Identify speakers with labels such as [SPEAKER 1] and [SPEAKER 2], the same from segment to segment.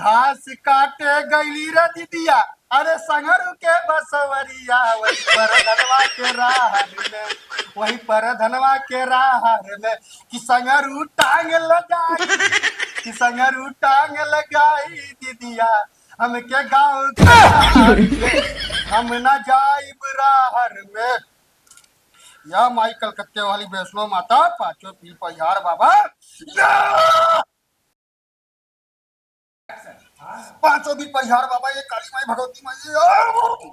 [SPEAKER 1] घास काटे गईली रे दीदिया, अरे संगरू के बसवरिया, वही पर धनवा के राहर में, वही पर धनवा के राहर में, कि संगरू टांग लगाई, कि संगरू टांग लगाई दीदिया, हमके गाँव हम न जाइब राहर में। या माई कलकत्ते वाली वैष्णो माता पांचों पीर परिहार बाबा, या 500 भी परिहार बाबा, ये काली माई भगवती माई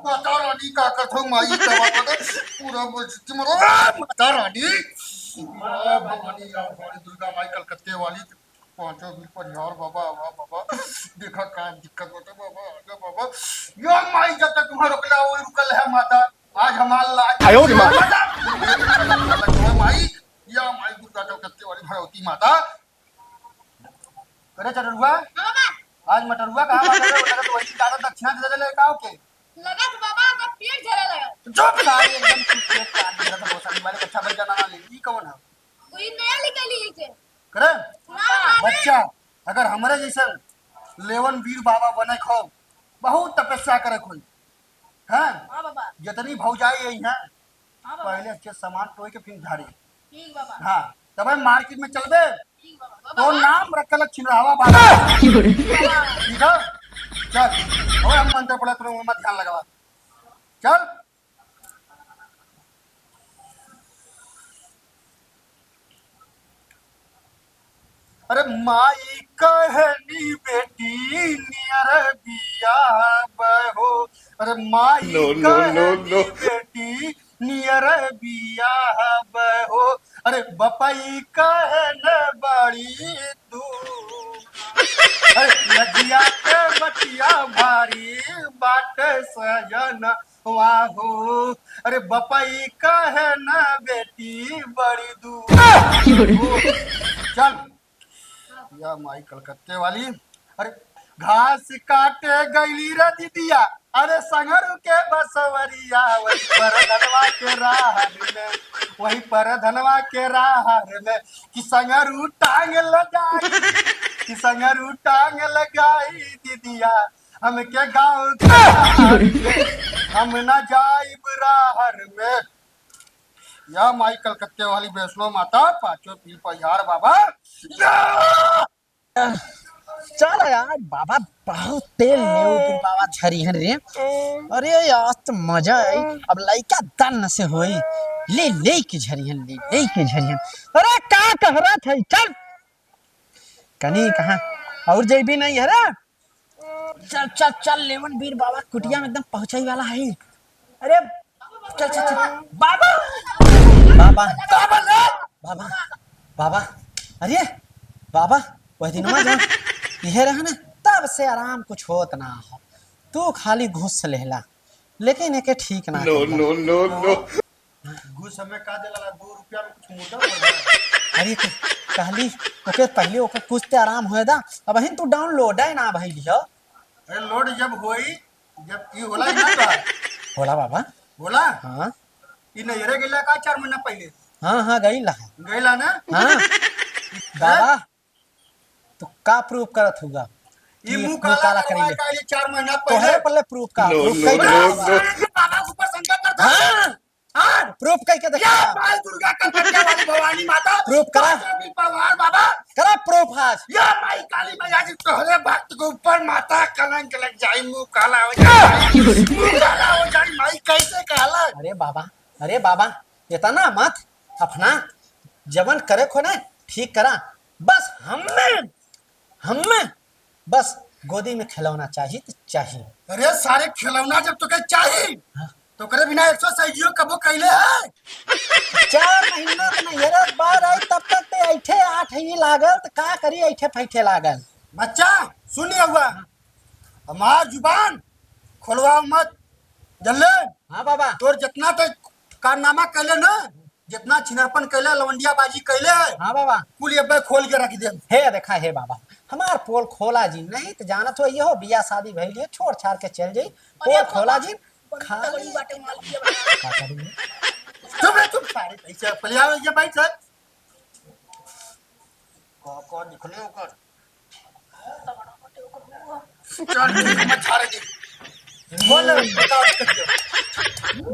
[SPEAKER 1] माता रानी का कथो माई पूरा माता रानी भवानी या भवानी दुर्गा माई कलकत्ते वाली 500 भी परिहार बाबा। वाह बाबा, देखा का दिक्कत होता बाबा, आजा बाबा। यो माई जब तक तुम्हारा रुकला वो रुकल है माता, आज हमारा माई या माई दुर्गा कलकत्ते वाली भगवती माता करे चटरुआ। आज मटरुआ कहाँ लगा तो वही ज्यादा दक्षिणा दे दे का ओके
[SPEAKER 2] लगा तो बाबा का पेट झरा लगा।
[SPEAKER 1] चुप सारी एकदम चुप पेट काट मेरा तो बहुत सारी वाले अच्छा बच्चा ना ले ई कौन है
[SPEAKER 2] कोई नया निकली है
[SPEAKER 1] करे बच्चा। अगर हमारे जैसे लेवन वीर बाबा बने खो, बहुत तपस्या करे कोई हैं।
[SPEAKER 2] हां बाबा
[SPEAKER 1] जितनी भौजाई यही है
[SPEAKER 2] हां बाबा
[SPEAKER 1] पहले अच्छे सामान टोय के फिर झाड़ी।
[SPEAKER 2] ठीक बाबा
[SPEAKER 1] हाँ तब मार्केट में चलबे
[SPEAKER 2] ठीक बाबा
[SPEAKER 1] तो नाम रखल छिनरावा बाबा ठीक है। चल और हम मंत्र पढ़े तुम मत ध्यान लगावा। चल अरे माई कहनी बेटी नियर बिया बहो, अरे माई कहनी बेटी नियर बिया बहो, अरे बपई कहन बड़ी दूर, अरे नदिया के बटिया भारी बाट सजन वाहो, अरे बपई कहन बेटी बड़ी दूर। चल या माई कलकत्ते वाली, अरे घास काटे गईली रे दीदिया, अरे संगरू के बसवरिया, वही पर धनवा के राहर में, वही पर धनवा के राहर में, कि संगरू टांग लगाई, कि संगरू टांग लगाई दीदिया, हमके गाँव हम न जाइब राहर में। या माई कलकत्ते वाली वैष्णो माता पांचों पीर परिहार बाबा,
[SPEAKER 3] चल यार बाबा बहुत तेल में बाबा झरिहन रे। अरे यार तो मजा आई। अब लइका दन से होई ले ले के झरिहन ले के झरिहन। अरे का कह रहा था चल कनी कहां और जेबी नहीं है रे। चल चल चल लेवन वीर बाबा कुटिया में एकदम पहुंचाई वाला है। अरे चल चल चल बाबा बाबा बाबा बाबा अरे बाबा वह दिन यह रहा ना तब से आराम कुछ होत ना हो। तू खाली घुस लेला लेकिन एके ठीक ना
[SPEAKER 1] नो नो नो नो घुस हमें का देला 2 रुपया में कुछ मोटा।
[SPEAKER 3] अरे तो कहली ओके पहले ओके कुछ ते आराम होए दा। अब हिन तू डाउनलोड है ना भाई लियो।
[SPEAKER 1] अरे लोड जब होई जब की होला ना का
[SPEAKER 3] होला बाबा
[SPEAKER 1] होला।
[SPEAKER 3] हां
[SPEAKER 1] ई नहरे गेला का 4 महीना पहले।
[SPEAKER 3] हां गईला
[SPEAKER 1] गईला ना।
[SPEAKER 3] हां बाबा तो का प्रूफ करत होगा
[SPEAKER 1] ये मुंह काला करेले का 4 महीना पहले
[SPEAKER 3] तोहरे पल्ले प्रूफ का प्रूफ कई
[SPEAKER 1] बाबा ऊपर संकट करता।
[SPEAKER 3] हां हां प्रूफ कई के देखा
[SPEAKER 1] माई दुर्गा कलकत्ते वाली भवानी माता
[SPEAKER 3] प्रूफ करा
[SPEAKER 1] परिवार बाबा
[SPEAKER 3] करा प्रूफ आज।
[SPEAKER 1] या माई काली मैया जी तोहरे भक्त के ऊपर माता कलंक लग जाई, मुंह काला हो जाई, मुंह काला हो जाई माई कैसे कहला।
[SPEAKER 3] अरे बाबा इतना मत अपना जवन करे को ना ठीक करा। बस हमें बस गोदी में खिलौना चाहिए तो चाहिए।
[SPEAKER 1] अरे सारे खिलौना जब तो चाहिए तो करे बिना एक्सरसाइज कबो कैले है
[SPEAKER 3] 4 महीना तो नहीं रे बार आई तब तक ते ऐठे 8 ही लागल तो का करी ऐठे फैठे लागल।
[SPEAKER 1] बच्चा सुन हुआ हमार जुबान खोलवा मत जल्ले।
[SPEAKER 3] हाँ बाबा
[SPEAKER 1] तोर जितना तो कारनामा कैले ना, जितना छिनरपन कैले लवंडिया बाजी कैले है,
[SPEAKER 3] हाँ बाबा
[SPEAKER 1] कुल ये खोल के रख दे।
[SPEAKER 3] हे देखा हे बाबा हमार पोल खोला जी नहीं तो जानत हो ये हो बिया शादी भइलिए छोड़ छाड़ के चल जाई। पोल खोला जी
[SPEAKER 2] बड़ी बाटे माल किया
[SPEAKER 3] का करी
[SPEAKER 1] चुप सारे पैसे पलिया ये भाई सर को निकले ओकर चल ठीक है, मैं झाड़ दी बोल बताओ दिक्कत क्या?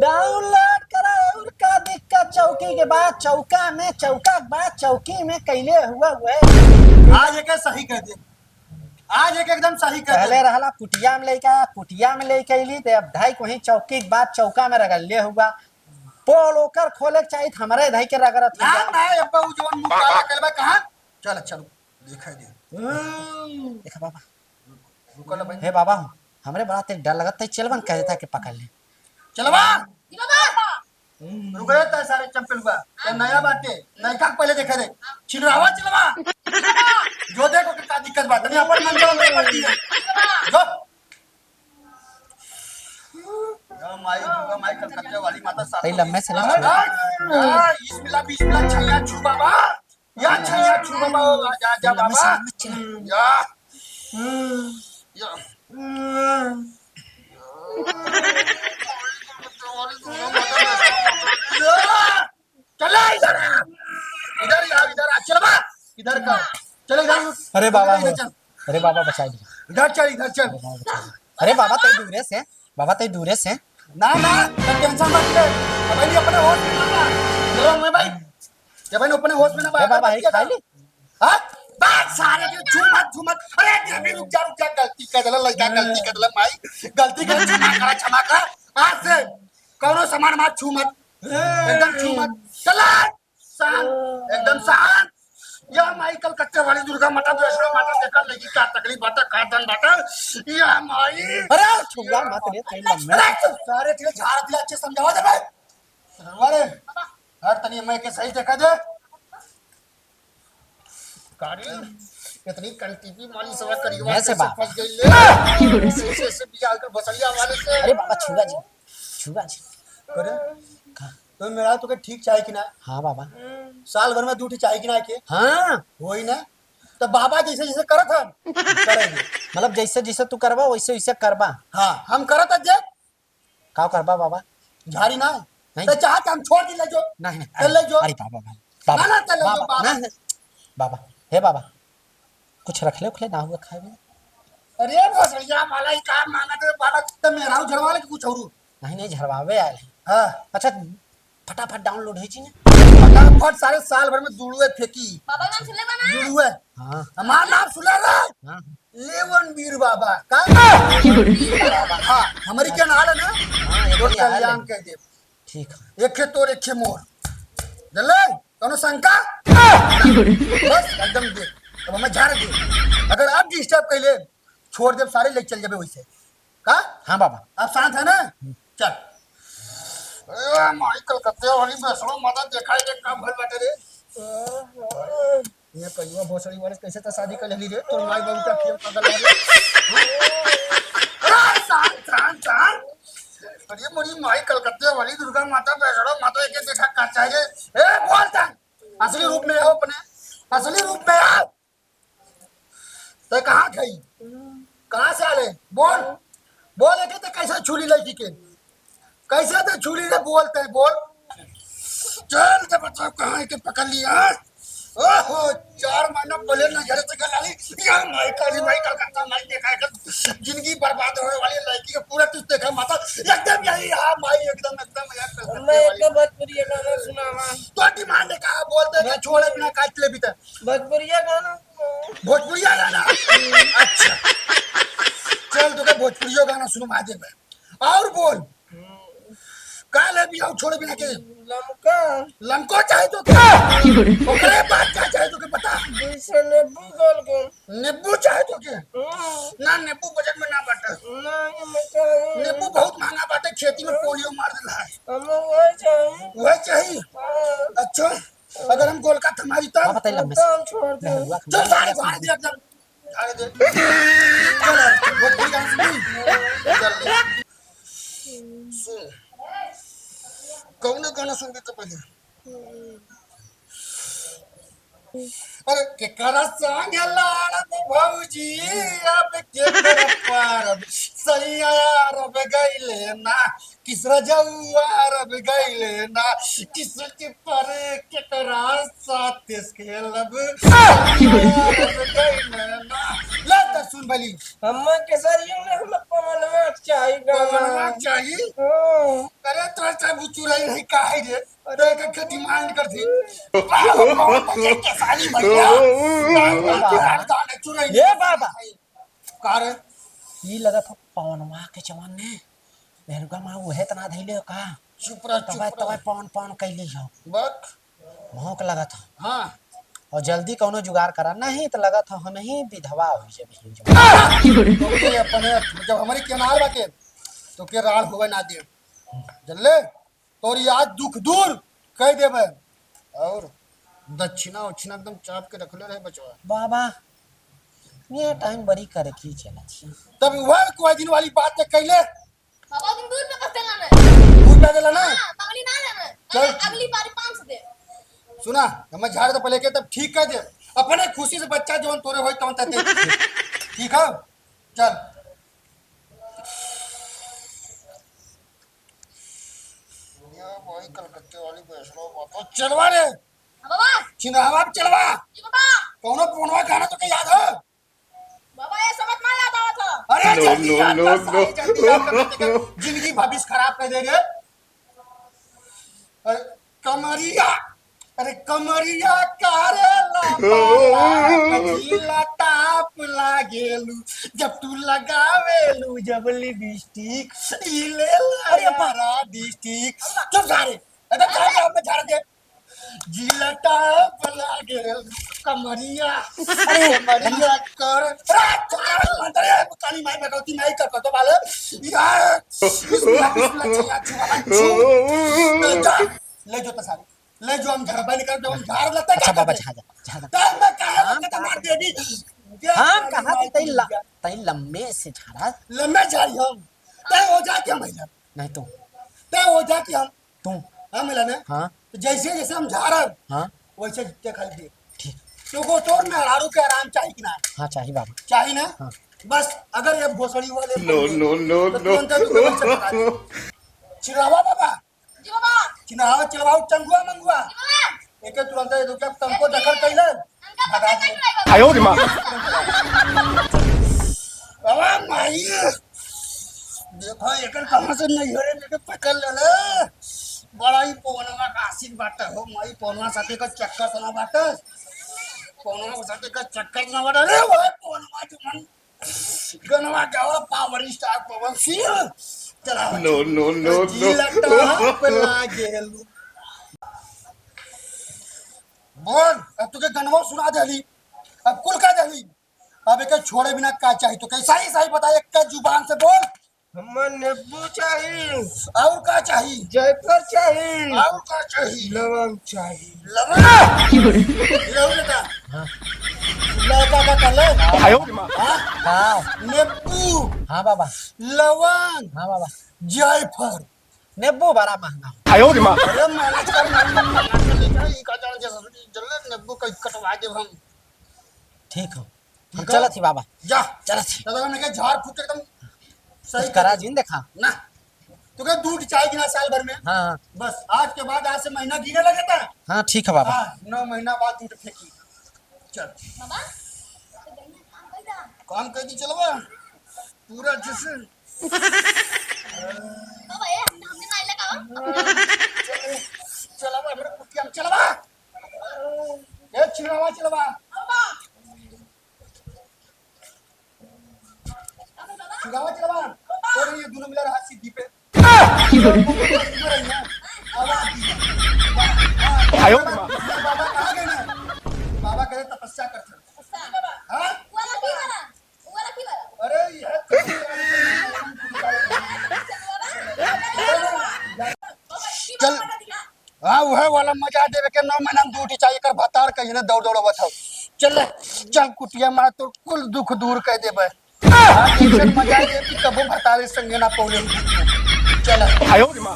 [SPEAKER 3] डाउनलोड करा और का दिक्कत चौकी के बाद चौका में चौका के बाद चौकी में कैले हुआ हुए
[SPEAKER 1] आज एक सही कर दे, आज एक एकदम सही कर
[SPEAKER 3] पहले
[SPEAKER 1] दे।
[SPEAKER 3] रहला कुटिया में लेके अली ते अब ढाई को ही चौकी के बाद चौका में रगड़ले हुआ पोल ओकर खोले के चाहिए हमारे ढाई के रगड़त
[SPEAKER 1] ना ना अब्बा वो जवन मुंह काला करबा कहां? चल चलो दिखाई दे।
[SPEAKER 3] देखा बाबा
[SPEAKER 1] रुको भाई,
[SPEAKER 3] हे बाबा हमरे बड़ा ते डर लगत है चलवन कह देता कि पकड़ ले
[SPEAKER 1] चलवा
[SPEAKER 2] जी बाबा
[SPEAKER 1] रुक रे ता सारे चंपल बा ये नया बाटे नई का पहले देखा दे छिलरावा चलवा जो देखो कि का दिक्कत बात नहीं अपन मन में पड़ती है जो या माई कलकत्ते वाली माता साथ
[SPEAKER 3] तई लम्बे से ना
[SPEAKER 1] इस मिला छैया छू बाबा या छैया छू बाबा जा जा
[SPEAKER 3] लम्बे
[SPEAKER 1] बाबा
[SPEAKER 3] से मत
[SPEAKER 1] या या चला इधर इधर यार इधर आ चल बा इधर का चल इधर
[SPEAKER 3] अरे बाबा
[SPEAKER 1] इधर चल
[SPEAKER 3] अरे बाबा बचा लिया
[SPEAKER 1] इधर चल
[SPEAKER 3] अरे बाबा तई दूरे से बाबा तई दूरे से
[SPEAKER 1] ना ना टेंशन मत ले भाई नहीं अपने होश में ना चलो मैं भाई ये भाई अपने होश में ना
[SPEAKER 3] हे बाबा हे खा ली
[SPEAKER 1] हां बात सारे के झूमत अरे देवी रुक जा गलती कर दला लड़का गलती कर दला माई गलती कर क्षमा कर आज से कौनो सामान मत छू मत एकदम छू मत चला शांत एकदम शांत या माई कलकत्ते वाली दुर्गा माता वैष्णो माता देखा लगी क्या तकलीफ बाटा का दन बाटा या माई
[SPEAKER 3] अरे छुआ मत रे तई लम्बे
[SPEAKER 1] अरे सारे तेरे झाड़ दिया अच्छे समझावा दे भाई अरे हर तनी मैं के सही देखा दे कारी इतनी कंटीपी माली सवा करियो
[SPEAKER 3] ऐसे बात।
[SPEAKER 1] फंस गई ले से बिया कर बसलिया वाले से
[SPEAKER 3] अरे बाबा छुआ जी
[SPEAKER 1] करे तो मेरा तो के ठीक चाहिए कि ना
[SPEAKER 3] हाँ बाबा
[SPEAKER 1] साल भर में दूठी चाहिए कि ना के
[SPEAKER 3] हाँ
[SPEAKER 1] होई ना तो बाबा जैसे जैसे करत हम करेंगे
[SPEAKER 3] मतलब जैसे जैसे तू करबा वैसे वैसे करबा
[SPEAKER 1] हां हम करत जे
[SPEAKER 3] का करबा बाबा
[SPEAKER 1] झाड़ी ना
[SPEAKER 3] नहीं।
[SPEAKER 1] तो चाहत हम छोड़ दी ले जो
[SPEAKER 3] नहीं नहीं
[SPEAKER 1] चल ले जो
[SPEAKER 3] अरे बाबा बाबा
[SPEAKER 1] ना, चल ले जो,
[SPEAKER 3] बाबा
[SPEAKER 1] बाबा।
[SPEAKER 3] नहीं, नहीं। बाबा हे बाबा कुछ रख ले उखले ना हुआ खाए में
[SPEAKER 1] अरे भसड़िया माला ही काम मांगा तो बाबा तो मेरा झड़वा ले कुछ और
[SPEAKER 3] नहीं झरवावे आयल है
[SPEAKER 1] हां
[SPEAKER 3] अच्छा फटाफट डाउनलोड है जी ना
[SPEAKER 1] फटाफट सारे साल भर में दुड़ुए फेंकी
[SPEAKER 2] बाबा नाम सुन ले बना
[SPEAKER 1] दुड़ुए
[SPEAKER 3] हाँ
[SPEAKER 1] हमारा नाम सुना रे
[SPEAKER 3] हाँ
[SPEAKER 1] लेवन वीर बाबा का हां हमारी क्या नाल है ना
[SPEAKER 3] हाँ ये
[SPEAKER 1] तो
[SPEAKER 3] बढ़िया है
[SPEAKER 1] कल्याण कह दे
[SPEAKER 3] ठीक है
[SPEAKER 1] एक खे तोर एक खे मोर जल्ले कोनो शंका बस एकदम दे अब हमें झाड़ दे अगर आप डिस्टर्ब कैले छोड़ दे सारे ले चल जाबे वैसे का
[SPEAKER 3] हाँ बाबा
[SPEAKER 1] आप शांत है ना चल ए माई कलकत्ते वाली वैष्णो माता देखा है काम भर बैठे रे ये कहियो भोसड़ी वाले कैसे तो शादी कर ली रे तो माई बाबू का खेल पागल वाले अरे शांत अरे मोरी माई कलकत्ते वाली दुर्गा माता वैष्णो माता एक देखा का चाहिए ए बोलता असली रूप में आओ अपने असली रूप में आओ तो कहाँ गई कहाँ से आले बोल के तो कैसे छुली लड़की के कैसे तो छुली रे बोलते हैं बोल चल तो बताओ कहाँ है के पकड़ लिया ओहो 4 महीना पहले नजर से गलाली या माई काली माई कलकत्ता माई देखा कर जिंदगी बर्बाद होने वाली लड़की के पूरा तुझ देखा माता एकदम यही हाँ माई एकदम यार
[SPEAKER 2] मैं एक भोजपुरी गाना सुनावा
[SPEAKER 1] तो डिमांड है कहाँ बोलते हैं छोड़े बिना काट ले भी तो
[SPEAKER 2] भोजपुरिया गाना
[SPEAKER 1] भोजपुरिया गाना अच्छा चल तो भोजपुरिया गाना सुनो दे और बोल का ले भी आओ छोड़े बिना के
[SPEAKER 2] लमका
[SPEAKER 1] लमको चाहे तो ओकरे बात क्या चाहे तो के बता
[SPEAKER 2] जैसे नींबू गोल के
[SPEAKER 1] नींबू चाहे तो के ना नींबू बजट में ना बाटे
[SPEAKER 2] नहीं मैं चाहिए
[SPEAKER 1] नींबू बहुत महंगा बाटे खेती में पोलियो मार देला है
[SPEAKER 2] हमें वो चाहिए
[SPEAKER 1] वह चाहिए अच्छा अगर हम गोलका थमारी तब
[SPEAKER 3] बाबा तई लम्बे
[SPEAKER 2] काम छोड़ दे
[SPEAKER 3] हुआ
[SPEAKER 1] चल सारे झाड़ दे एकदम झाड़ दे चल भोजपुरी गाना सुन चल सुन कौन गाना सुन तो पहले अरे के करा संग लाड़ब भौजी अब के कर पारब सैया रब गइले ना किस रजऊ अरब गइले ना किस के पर के करार साथ देश के लब अरब गइले ना ला त सुन भली
[SPEAKER 2] हम्मा केसरियों ने हम पवनवा चाहिए
[SPEAKER 1] बनवा चाहिए
[SPEAKER 2] हाँ
[SPEAKER 1] अरे तोरा चाहे बुचुराई नहीं काहे रे अरे के डिमांड कर थी के साली भैया गाने चुराई
[SPEAKER 3] ये बाबा
[SPEAKER 1] का रे
[SPEAKER 3] ई लगा था पवनवा के जवान ने मेहरुआ मां उहे तना धइले का
[SPEAKER 1] चुप रह
[SPEAKER 3] तबे
[SPEAKER 1] चुप
[SPEAKER 3] तबे
[SPEAKER 1] रह
[SPEAKER 3] पवन पवन कैली हो
[SPEAKER 1] बक
[SPEAKER 3] भौंक लगा था
[SPEAKER 1] हाँ
[SPEAKER 3] और जल्दी कौनो जुगाड़ करा नहीं तो लगा था हम ही विधवा हो जब
[SPEAKER 1] तो के अपने जब हमारी केनाल बाटे तो के राल होवे ना दे जल्ले तोर याद दुख दूर कह देबे और दक्षिणा उछिना एकदम चाप के रखले रहे बचवा
[SPEAKER 3] बाबा ये टाइम बड़ी करे की चला छी
[SPEAKER 1] तब वह कोई दिन वाली बात तक कैले
[SPEAKER 4] बाबा तुम दूर पे करते ना
[SPEAKER 1] दूर पे देला ना
[SPEAKER 4] हां पगली ना जाना
[SPEAKER 1] चल।
[SPEAKER 4] अगली बारी 500 दे
[SPEAKER 1] सुना हम झाड़ तो पहले के तब ठीक कर दे अपने खुशी से बच्चा जवन तोरे होई तवन तते ठीक है चल ये वही कलकत्ते वाली बैसलो बाबा चलवा रे
[SPEAKER 4] बाबा
[SPEAKER 1] चिन्हवा चलवा
[SPEAKER 4] जी बाबा
[SPEAKER 1] कौनो फोनवा गाना तो के याद है
[SPEAKER 4] बाबा ये समझ में आता था
[SPEAKER 1] अरे जल्दी याद कर, सारी जल्दी याद कर, जिंदगी भविष्य खराब कर दे रे अरे कमरिया अरे कमरिया कारेला टाप लागेलू जब तू लगावेलू जब लिपस्टिक इले अरे पारा डिस्ट्रिक्ट चुप सारे अबे काय के हम झाड़ दे जिला टाप लागेलू कमरिया अरे कमरिया कर अरे काली माई भगवती नहीं कर तो वाले यार ले जो तो सारे ले जो हम घर निकल जो हम झाड़ लेते
[SPEAKER 3] अच्छा बाबा छा जा
[SPEAKER 1] तब मैं कहा मैं मार देगी
[SPEAKER 3] हम कहा तई लम्बे से झाड़ा
[SPEAKER 1] लम्बे झाड़ी हम तय हो जा के महिला
[SPEAKER 3] नहीं तू
[SPEAKER 1] तय हो जा के हम
[SPEAKER 3] तू
[SPEAKER 1] हम मिला ना
[SPEAKER 3] हाँ
[SPEAKER 1] तो जैसे जैसे हम झाड़
[SPEAKER 3] हाँ
[SPEAKER 1] वैसे देखा दे
[SPEAKER 3] ठीक
[SPEAKER 1] तो को तोड़ में हरारू के आराम चाहिए कि ना
[SPEAKER 3] हाँ चाहिए बाबा
[SPEAKER 1] चाहिए ना
[SPEAKER 3] हाँ।
[SPEAKER 1] बस अगर ये भोसड़ी वाले
[SPEAKER 5] No.
[SPEAKER 1] चिरावा बाबा
[SPEAKER 4] जी बाबा
[SPEAKER 1] चिनावा चिलवाओ चंगुआ मंगुआ
[SPEAKER 4] जी बाबा
[SPEAKER 1] एक तुरंत ये दुख तमको दखल कैले
[SPEAKER 4] अंका पता नहीं बाबा
[SPEAKER 5] 哎呦我的妈！
[SPEAKER 1] बाबा माई देखो एकर कहां से नहीं हरे लेके पकड़ ले ले बड़ा ही पवनवा का आशिक बाटा हो माई पवनवा साथे का चक्कर सना बाटा पवनवा साथे का चक्कर सना बाटा रे वो पवनवा जो मन गनवा गावा पावर स्टार पवन सिंह चला
[SPEAKER 5] No.
[SPEAKER 1] लागेलू बोल अब तुझे गनवा सुना देली अब कुल का देली अब एक छोड़े बिना का चाहिए तो कैसा ही सही बता एक का जुबान से बोल
[SPEAKER 2] हम्मा नींबू चाहिए
[SPEAKER 1] और का चाहिए
[SPEAKER 2] जायफल चाहिए
[SPEAKER 1] और का चाहिए
[SPEAKER 2] लवंग चाहिए
[SPEAKER 1] लवंग लवंग बेटा लड़का का कल
[SPEAKER 5] 哎呦我的妈！
[SPEAKER 3] हाँ
[SPEAKER 1] नींबू
[SPEAKER 3] हाँ बाबा
[SPEAKER 1] लवंग
[SPEAKER 3] हाँ बाबा
[SPEAKER 1] जायफल
[SPEAKER 3] नींबू बड़ा महंगा
[SPEAKER 5] 哎呦我的妈！
[SPEAKER 1] अरे मैनेज कर ले जाए का जान जैसा जल्दी नींबू का कटवा दे हम
[SPEAKER 3] ठीक हो हम
[SPEAKER 1] ठीक है?
[SPEAKER 3] चलत ही बाबा
[SPEAKER 1] जा
[SPEAKER 3] चलत ही
[SPEAKER 1] दादा ने के झाड़ फूट एकदम सही
[SPEAKER 3] कुछ करा जीन देखा
[SPEAKER 1] ना तो क्या दूध चाहिए ना साल भर में
[SPEAKER 3] हाँ हाँ
[SPEAKER 1] बस आज के बाद आज से महीना गिने लगे था
[SPEAKER 3] हाँ ठीक है बाबा
[SPEAKER 1] हाँ 9 महीना बाद दूध फेंकी चल
[SPEAKER 4] बाबा तो गई काम कर दा
[SPEAKER 1] काम कर दी चलवा पूरा जैसे
[SPEAKER 4] बाबा ये हमने नहीं लगा
[SPEAKER 1] चलवा मेरे कुटिया में चलवा ये चिड़वा चलवा
[SPEAKER 4] बाबा
[SPEAKER 1] चिड़वा चलवा और ये दोनों मिला रहा सीधी पे
[SPEAKER 5] 哎呦我的妈！
[SPEAKER 1] बाबा कहाँ गए ना बाबा कहे तपस्या करते
[SPEAKER 4] बाबा
[SPEAKER 1] हाँ
[SPEAKER 4] वाला की वाला
[SPEAKER 1] अरे चल हाँ वह वाला मजा देवे के 9 महीना में दूध चाहिए कर भतार कहीं ना दौड़ दौड़ बताओ चल चल कुटिया मार तो कुल दुख दूर कर देबे हाँ, मजा दे कि कबो भतारे संगे ना पौले चल
[SPEAKER 5] 哎呦我的妈！